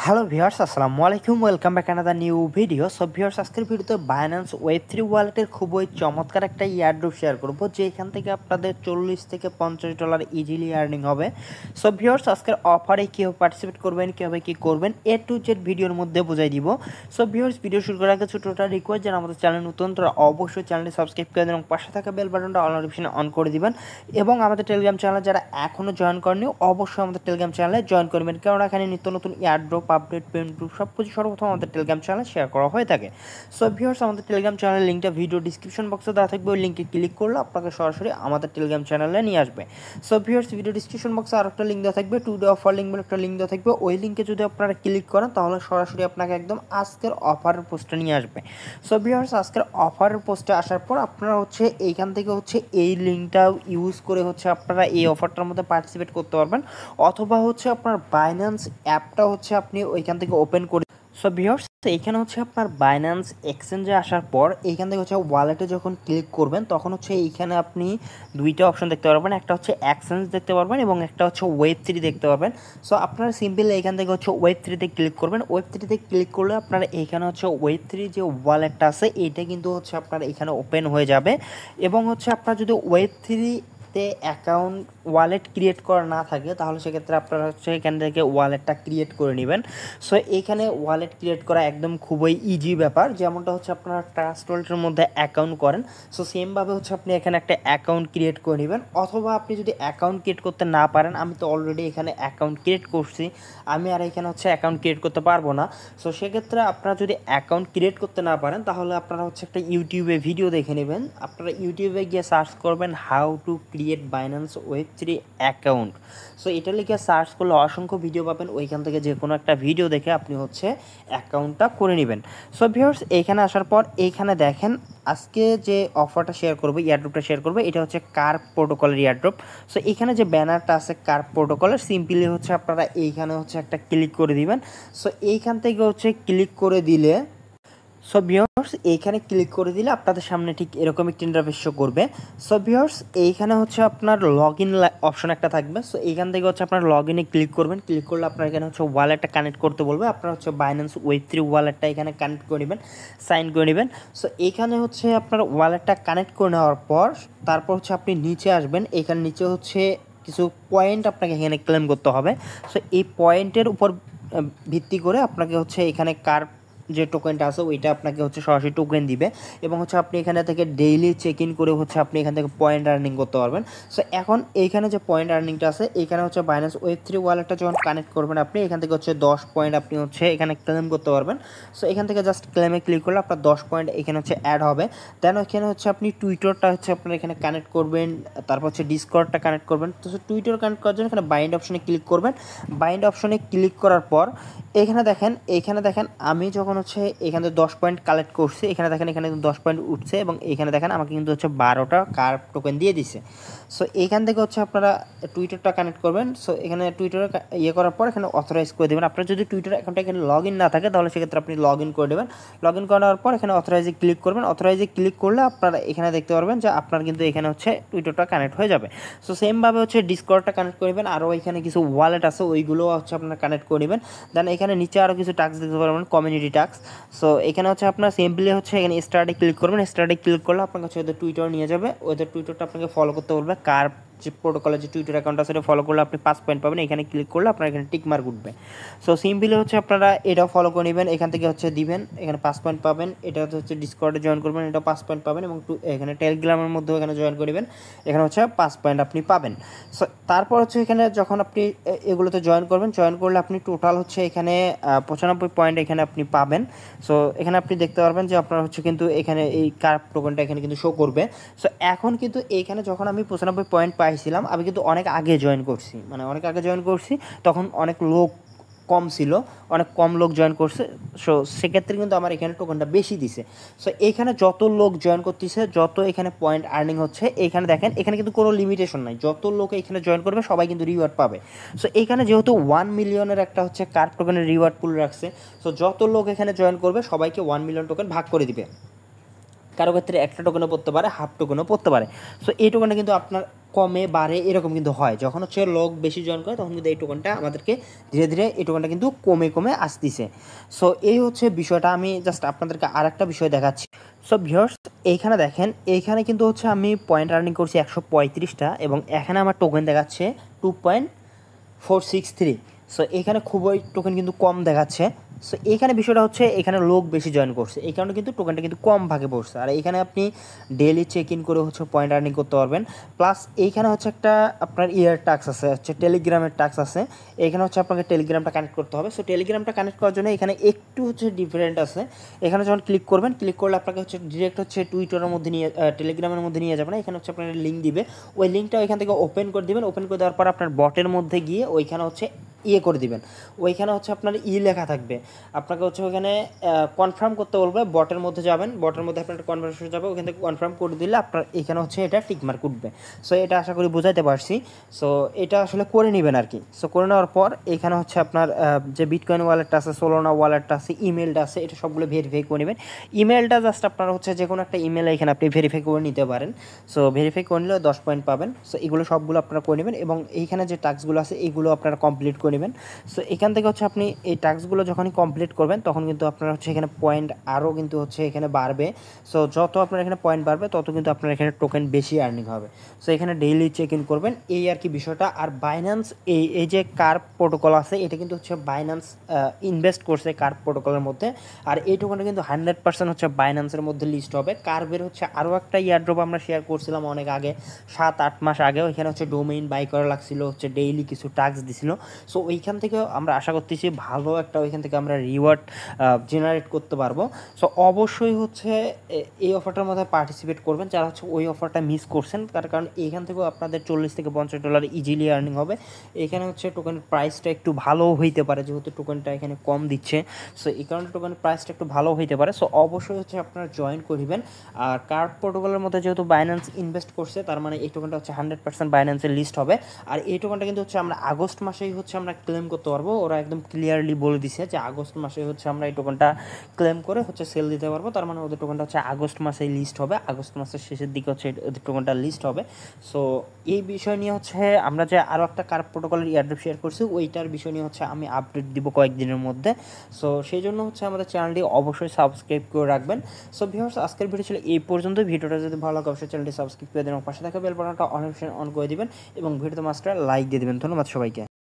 Hello viewers, আসসালামু আলাইকুম। Welcome back another new video. So viewers, আজকের ভিডিওতে বাইন্যান্স ওয়েব3 ওয়ালেটের খুবই চমৎকার একটা ইয়ারড্রপ শেয়ার করব, যেখান থেকে আপনাদের $40 থেকে $50 ইজিলি আর্নিং হবে। সো ভিউয়ার্স, আজকের অফারে কীভাবে পার্টিসিপেট করবেন, কীভাবে কী করবেন, এ টু জেড ভিডিওর মধ্যে বুঝাই দিব। সো ভিউয়ার্স, ভিডিও শুরু করার আগে ছোটটা রিকোয়েস্ট, যারা আমাদের চ্যানেল নতুন তারা অবশ্যই চ্যানেলটি সাবস্ক্রাইব করে দেন এবং পাশে থাকা বেল বাটনটা অল নোটিফিকেশন অন করে দিবেন। এবং আমাদের টেলিগ্রাম চ্যানেল যারা এখনও জয়েন করেনি অবশ্যই আমাদের টেলিগ্রাম চ্যানেলে জয়েন করবেন, কারণ এখানে নিত্য নতুন ইয়ারড্রপ আপডেট পেমেন্ট সব কিছু সর্বপ্রথম আমাদের টেলিগ্রাম চ্যানেলে শেয়ার করা হয়ে থাকে। সো ভিউয়ার্স, আমাদের টেলিগ্রাম চ্যানেলের লিঙ্কটা ভিডিও ডিসক্রিপশন বক্সে দেওয়া থাকবে, ওই লিঙ্কে ক্লিক করলে আপনাকে সরাসরি আমাদের টেলিগ্রাম চ্যানেলে নিয়ে আসবে। সো ভিউয়ার্স, ভিডিও ডিসক্রিপশন বক্সে আরেকটা লিঙ্ক দেওয়া থাকবে, টুডে অফার লিঙ্ক বলে একটা লিঙ্ক দেওয়া থাকবে। ওই লিঙ্কে যদি আপনারা ক্লিক করেন তাহলে সরাসরি আপনাকে একদম আজকের অফারের পোস্টে নিয়ে আসবে। সো ভিউয়ার্স, আজকের অফারের পোস্টে আসার পর আপনারা এইখান থেকে এই লিঙ্কটা ইউজ করে আপনারা এই অফারটার মধ্যে পার্টিসিপেট করতে পারবেন, অথবা আপনার বাইন্যান্স অ্যাপটা আপনি ওইখান থেকে ওপেন করে। সো ভিউয়ার্স, এইখানে আপনার বাইন্যান্স এক্সচেঞ্জে আসার পর এইখান থেকে ওয়ালেটে যখন ক্লিক করবেন তখন এইখানে আপনি দুইটা অপশন দেখতে পারবেন, একটা এক্সচেঞ্জ দেখতে পারবেন এবং একটা ওয়েব3 দেখতে পারবেন। সো আপনারা সিম্পল এইখান থেকে ওয়েব3তে ক্লিক করবেন। ওয়েব3তে ক্লিক করলে আপনারা এইখানে ওয়েব3 যে ওয়ালেটটা আছে এইটা কিন্তু আপনার এখানে ওপেন হয়ে যাবে। এবং আপনার যদি ওয়েব3 অ্যাকাউন্ট ওয়ালেট ক্রিয়েট করা না থাকে তাহলে সেক্ষেত্রে আপনারা এখান থেকে ওয়ালেটটা ক্রিয়েট করে নেবেন। সো এইখানে ওয়ালেট ক্রিয়েট করা একদম খুবই ইজি ব্যাপার, যেমনটা আপনারা ট্রাস্ট ওয়ালেটের মধ্যে অ্যাকাউন্ট করেন। সো সেমভাবে আপনি এখানে একটা অ্যাকাউন্ট ক্রিয়েট করে নেবেন, অথবা আপনি যদি অ্যাকাউন্ট ক্রিয়েট করতে না পারেন, আমি তো অলরেডি এখানে অ্যাকাউন্ট ক্রিয়েট করছি, আমি আর এখানে অ্যাকাউন্ট ক্রিয়েট করতে পারবো না। সো সেক্ষেত্রে আপনারা যদি অ্যাকাউন্ট ক্রিয়েট করতে না পারেন তাহলে আপনারা একটা ইউটিউবে ভিডিও দেখে নেবেন। আপনারা ইউটিউবে গিয়ে সার্চ করবেন হাউ টু ক্রিয়েট বাইন্যান্স ওয়েব3 অ্যাকাউন্ট। সো এটা লিখে সার্চ করলে অসংখ্য ভিডিও পাবেন, ওইখান থেকে যে কোনো একটা ভিডিও দেখে আপনি অ্যাকাউন্টটা করে নেবেন। সো ভিউয়ার্স, এইখানে আসার পর এইখানে দেখেন আজকে যে অফারটা শেয়ার করবো, ইয়ারড্রপটা শেয়ার করবো, এটা কার্ভ প্রোটোকলের ইয়ারড্রপ। সো এখানে যে ব্যানারটা আছে কার্ভ প্রোটোকলের, সিম্পলি আপনারা এইখানে একটা ক্লিক করে দিবেন। সো এইখান থেকে ক্লিক করে দিলে, সো ভিউয়ার্স এইখানে ক্লিক করে দিলে আপনাদের সামনে ঠিক এরকম একটি ইন্টারফেস শো করবে। সো ভিউয়ার্স, এইখানে আপনার লগ ইন অপশন একটা থাকবে। সো এইখান থেকে আপনার লগ ইনে ক্লিক করবেন। ক্লিক করলে আপনার এখানে ওয়ালেটটা কানেক্ট করতে বলবে। আপনারা বাইন্যান্স ওয়েব3 ওয়ালেটটা এখানে কানেক্ট করে নেবেন, সাইন করে নেবেন। সো এইখানে আপনার ওয়ালেটটা কানেক্ট করে নেওয়ার পর তারপর আপনি নিচে আসবেন। এখানে নিচে কিছু পয়েন্ট আপনাকে এখানে ক্লেম করতে হবে। সো এই পয়েন্টের উপর ভিত্তি করে আপনাকে এখানে যে টোকেনটা আছে ওইটা আপনাকে সরাসরি টোকেন দিবে, এবং আপনি এখানে থেকে ডেইলি চেক ইন করে আপনি এখান থেকে পয়েন্ট আর্নিং করতে পারবেন। সো এখন এইখানে যে পয়েন্ট আর্নিংটা আছে, এখানে বাইন্যান্স ওয়েব3 ওয়ালেটটা যখন কানেক্ট করবেন আপনি এখান থেকে 10 পয়েন্ট আপনি এখানে ক্লেম করতে পারবেন। সো এখান থেকে জাস্ট ক্লেমে ক্লিক করলে আপনার 10 পয়েন্ট এখানে অ্যাড হবে। দেন এখানে আপনি টুইটারটা আপনার এখানে কানেক্ট করবেন, তারপর ডিসকর্ডটা কানেক্ট করবেন। তো টুইটার কানেক্ট করার জন্য এখানে বাইন্ড অপশনে ক্লিক করবেন। বাইন্ড অপশনে ক্লিক করার পর এখানে দেখেন আমি যখন এখানে 10 পয়েন্ট কালেক্ট করছি, এখানে দেখেন এখানে 10 পয়েন্ট উঠছে, এবং এখানে দেখেন আমাকে কিন্তু 12টা কার্ভ টোকেন দিয়ে দিছে। সো এখান থেকে আপনারা টুইটারটা কানেক্ট করবেন। সো এখানে টুইটারে করার পর এখানে অথরাইজ করে দেবেন। আপনার যদি টুইটার অ্যাকাউন্টে এখানে লগ ইন না থাকে তাহলে সেক্ষেত্রে আপনি লগ ইন করে দেবেন। লগ ইন করার পর এখানে অথরাইজে ক্লিক করবেন। অথরাইজে ক্লিক করলে আপনারা এখানে দেখতে পারবেন যে আপনার কিন্তু এখানে টুইটারটা কানেক্ট হয়ে যাবে। সো সেমভাবে ডিসকর্ডটা কানেক্ট করবেন, আরও এখানে কিছু ওয়ালেট আছে ওইগুলো আপনারা কানেক্ট করে নেবেন। দেন এখানে নিচে আরও কিছু টাস্ক দেখতে পারবেন, কমিউনিটি টাস্ক। সো এখানে আপনার সিম্পলি এখানে স্টার্টে ক্লিক করবেন। স্টার্টে ক্লিক করলে আপনার কাছে ওদের টুইটার নিয়ে যাবে, ওদের টুইটারটা আপনাকে ফলো করতে বলবে। কার্ভ যে প্রোটোকলের যে টুইটার অ্যাকাউন্ট আছে সেটা ফলো করলে আপনি 5 পয়েন্ট পাবেন। এখানে ক্লিক করলে আপনার এখানে টিক মার্ক উঠবে। সো সিম্পলি আপনারা এটাও ফলো করে নেবেন, এখান থেকে দিবেন, এখানে 5 পয়েন্ট পাবেন। এটা ডিসকর্ডে জয়েন করবেন, এটা 5 পয়েন্ট পাবেন, এবং এখানে টেলিগ্রামের মধ্যেও এখানে জয়েন করে নেবেন, এখানে 5 পয়েন্ট আপনি পাবেন। সো তারপর এখানে যখন আপনি এগুলোতে জয়েন করবেন, জয়েন করলে আপনি টোটাল এখানে 95 পয়েন্ট এখানে আপনি পাবেন। সো এখানে আপনি দেখতে পারবেন যে আপনার কিন্তু এখানে এই কার্ভ টোকেনটা এখানে কিন্তু শো করবে। সো এখন কিন্তু এইখানে যখন আমি 95 পয়েন্ট পাইছিলাম, আমি কিন্তু অনেক আগে জয়েন করছি, তখন অনেক লোক কম ছিল, অনেক কম লোক জয়েন করছে। সো সেক্ষেত্রে কিন্তু আমার এখানে টোকেনটা বেশি দিছে। সো এখানে যত লোক জয়েন করতেছে, যত এখানে পয়েন্ট আর্নিং হচ্ছে, এখানে দেখেন এখানে কিন্তু কোনো লিমিটেশন নাই, যত লোক এখানে জয়েন করবে সবাই কিন্তু রিওয়ার্ড পাবে। সো এখানে যেহেতু 1 মিলিয়নের একটা কার্ভ টোকেনের রিওয়ার্ড পুল রাখছে, সো যত লোক এখানে জয়েন করবে সবাইকে 1 মিলিয়ন টোকেন ভাগ করে দিবে। কারো ক্ষেত্রে একটা টোকেনও পড়তে পারে, হাফ টোকেনও পড়তে পারে। সো এই টোকেনটা কিন্তু আপনার কমে বাড়ে এরকম কিন্তু হয়, যখন হচ্ছে লোক বেশি জয়েন করে তখন কিন্তু এই টোকেনটা আমাদেরকে ধীরে ধীরে এই টোকেনটা কিন্তু কমে কমে আসতেছে। সো এই হচ্ছে বিষয়টা। আমি জাস্ট আপনাদেরকে আর একটা বিষয় দেখাচ্ছি। সো ভিউয়ার্স, এইখানে দেখেন, এইখানে কিন্তু হচ্ছে আমি পয়েন্ট আর্নিং করছি 135টা এবং এখানে আমার টোকেন দেখাচ্ছে 2.463। সো এখানে খুবই টোকেন কিন্তু কম দেখাচ্ছে। সো এইখানে বিষয়টা হচ্ছে এখানে লোক বেশি জয়েন করছে, এই কারণে কিন্তু টোকেনটা কিন্তু কম ভাগে পড়ছে। আর এইখানে আপনি ডেইলি চেক ইন করে হচ্ছে পয়েন্ট আর্নিং করতে পারবেন। প্লাস এইখানে হচ্ছে একটা আপনার টাক্স আছে, হচ্ছে টেলিগ্রামের টাক্স আছে। এখানে হচ্ছে আপনাকে টেলিগ্রামটা কানেক্ট করতে হবে। সো টেলিগ্রামটা কানেক্ট করার জন্য এখানে একটু হচ্ছে ডিফারেন্ট আছে। এখানে যখন ক্লিক করবেন, ক্লিক করলে আপনাকে হচ্ছে ডিরেক্ট হচ্ছে টুইটারের মধ্যে নিয়ে টেলিগ্রামের মধ্যে নিয়ে যাবে না। এখানে হচ্ছে আপনার লিঙ্ক দিবে, ওই লিঙ্কটা ওইখান থেকে ওপেন করে দিবেন। ওপেন করে দেওয়ার পর আপনার বটের মধ্যে গিয়ে ওইখানে হচ্ছে করে দিবেন। ওইখানে হচ্ছে আপনার লেখা থাকবে, আপনাকে হচ্ছে ওইখানে কনফার্ম করতে বলবে। বটের মধ্যে যাবেন, বটের মধ্যে আপনার কনভারসেশন যাবে, ওখান থেকে কনফার্ম করে দিলে আপনার এখানে হচ্ছে এটা টিকমার্ক উঠবে। সো এটা আশা করি বুঝাইতে পারছি। সো এটা আসলে করে নেবেন আর কি। সো করে নেওয়ার পর এখানে হচ্ছে আপনার যে বিটকয়েন ওয়ালেটটা আছে, সোলোনা ওয়ালেটটা আছে, ইমেলটা আছে, এটা সবগুলো ভেরিফাই করে নেবেন। ইমেলটা জাস্ট আপনার হচ্ছে যে কোনো একটা ইমেল এখানে আপনি ভেরিফাই করে নিতে পারেন। সো ভেরিফাই করে নিলে 10 পয়েন্ট পাবেন। সো এগুলো সবগুলো আপনারা করে নেবেন এবং এইখানে যে টাস্কগুলো আছে এইগুলো আপনারা কমপ্লিট করে নেবেন। সো এখান থেকে হচ্ছে আপনি এই টাস্কগুলো যখনই কমপ্লিট করবেন তখন কিন্তু আপনার হচ্ছে এখানে পয়েন্ট আরও কিন্তু হচ্ছে এখানে বাড়বে। সো যত আপনার এখানে পয়েন্ট বাড়বে তত কিন্তু আপনার এখানে টোকেন বেশি আর্নিং হবে। সো এখানে ডেইলি চেক ইন করবেন, এই আর কি বিষয়টা। আর বাইন্যান্স এই যে কার্ভ প্রোটোকল আছে, এটা কিন্তু হচ্ছে বাইন্যান্স ইনভেস্ট করছে কার্ভ প্রোটোকলের মধ্যে। আর এই টোকেনটা কিন্তু 100% হচ্ছে বাইন্যান্সের মধ্যে লিস্ট হবে। কার্ভের হচ্ছে আরও একটা ইয়ারড্রপ আমরা শেয়ার করছিলাম অনেক আগে, 7-8 মাস আগে। ওইখানে হচ্ছে ডোমেইন বাই করা লাগছিল, হচ্ছে ডেইলি কিছু টাস্ক দিছিল। সো ওইখান থেকেও আমরা আশা করতেছি ভালো একটা ওইখান থেকে আমরা রিওয়ার্ড জেনারেট করতে পারবো। সো অবশ্যই হচ্ছে এই অফারটার মধ্যে পার্টিসিপেট করবেন যারা হচ্ছে ওই অফারটা মিস করছেন। তার কারণ এইখান থেকেও আপনাদের $40-50 ইজিলি আর্নিং হবে। এখানে হচ্ছে টোকেনের প্রাইসটা একটু ভালো হইতে পারে, যেহেতু টোকেনটা এখানে কম দিচ্ছে। সো এই কারণে টোকেনের প্রাইসটা একটু ভালো হইতে পারে। সো অবশ্যই হচ্ছে আপনারা জয়েন করিবেন। আর কার্ভ প্রোটোকলের মধ্যে যেহেতু বাইন্যান্স ইনভেস্ট করছে, তার মানে এই টোকেনটা হচ্ছে 100% বাইন্যান্সের লিস্ট হবে। আর এই টোকেনটা কিন্তু হচ্ছে আমরা আগস্ট মাসেই হচ্ছে আমরা ক্লেম করতে পারবো। ওরা একদম ক্লিয়ারলি বলে দিছে যে আগস্ট মাসে হচ্ছে আমরা এই টোকেনটা ক্লেম করে হচ্ছে সেল দিতে পারবো। তার মানে ওদের টোকেনটা হচ্ছে আগস্ট মাসেই লিস্ট হবে, আগস্ট মাসের শেষের দিকে হচ্ছে ওদের টোকেনটা লিস্ট হবে। সো এই বিষয় নিয়ে হচ্ছে আমরা যে আরও একটা কার্ভ প্রোটোকলের এয়ারড্রপ শেয়ার করছি, ওইটার বিষয় নিয়ে হচ্ছে আমি আপডেট দিব কয়েকদিনের মধ্যে। সো সেই জন্য হচ্ছে আমাদের চ্যানেলটি অবশ্যই সাবস্ক্রাইব করে রাখবেন। সো ভিউয়ার্স, আজকের ভিডিও ছিল এই পর্যন্ত। ভিডিওটা যদি ভালো লাগে অবশ্যই চ্যানেলটি সাবস্ক্রাইব করে দেবেন, পাশে থাকা বেল বাটনটা অন করে দিবেন এবং ভিডিওতে মাস্টার লাইক দিয়ে দেবেন। ধন্যবাদ সবাইকে।